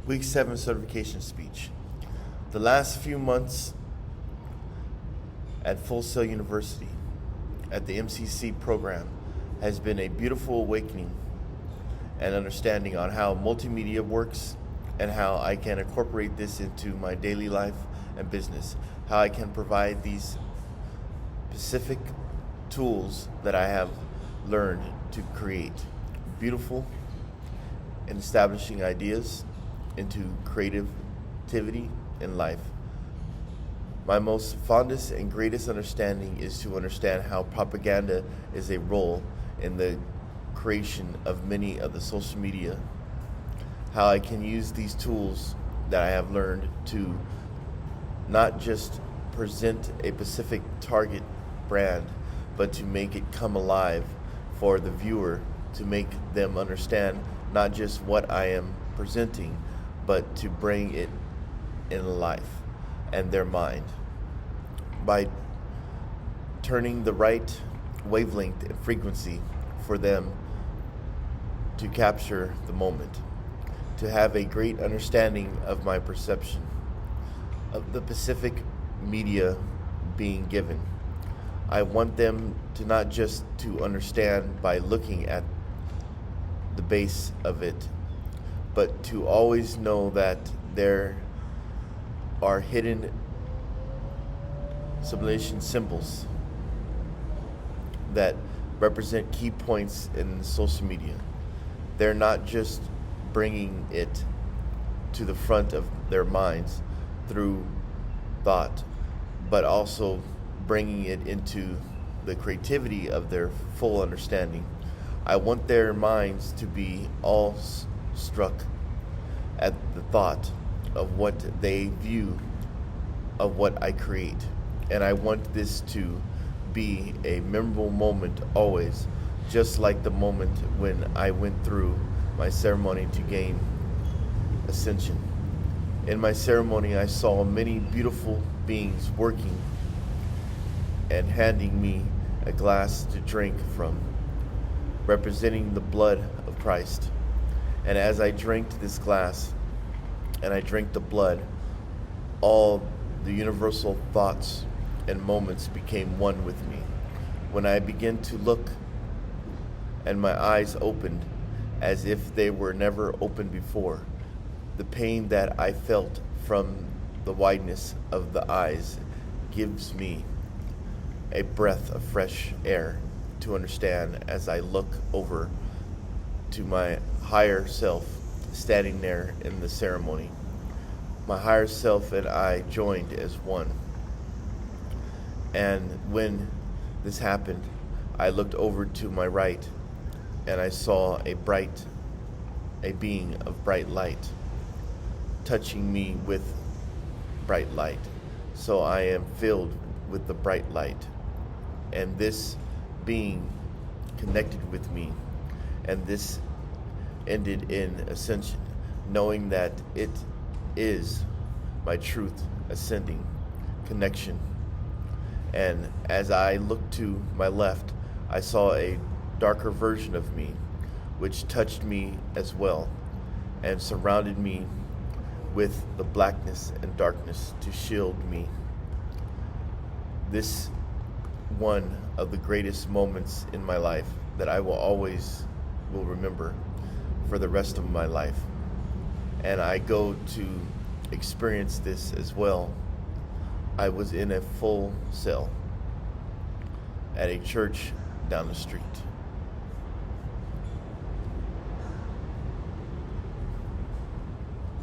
Week 7 certification speech. The last few months at Full Sail University at the MCC program has been a beautiful awakening and understanding on how multimedia works and how I can incorporate this into my daily life and business, how I can provide these specific tools that I have learned to create beautiful and establishing ideas into creativity in life. My most fondest and greatest understanding is to understand how propaganda is a role in the creation of many of the social media, how I can use these tools that I have learned to not just present a specific target brand, but to make it come alive for the viewer, to make them understand not just what I am presenting, but to bring it in life and their mind by turning the right wavelength and frequency for them to capture the moment, to have a great understanding of my perception of the Pacific media being given. I want them to not just to understand by looking at the base of it, but to always know that there are hidden sublimination symbols that represent key points in social media. They're not just bringing it to the front of their minds through thought, but also bringing it into the creativity of their full understanding. I want their minds to be all struck at the thought of what they view of what I create. And I want this to be a memorable moment always, just like the moment when I went through my ceremony to gain ascension. In my ceremony, I saw many beautiful beings working and handing me a glass to drink from, representing the blood of Christ. And as I drank this glass and I drank the blood, all the universal thoughts and moments became one with me. When I began to look and my eyes opened as if they were never opened before, the pain that I felt from the wideness of the eyes gives me a breath of fresh air to understand as I look over to my higher self standing there in the ceremony. My higher self and I joined as one. And when this happened, I looked over to my right and I saw a being of bright light touching me with bright light. So I am filled with the bright light. And this being connected with me, and this ended in ascension, knowing that it is my truth ascending connection. And as I looked to my left, I saw a darker version of me, which touched me as well and surrounded me with the blackness and darkness to shield me. This one of the greatest moments in my life that I will remember for the rest of my life. And I go to experience this as well. I was in a full cell at a church down the street.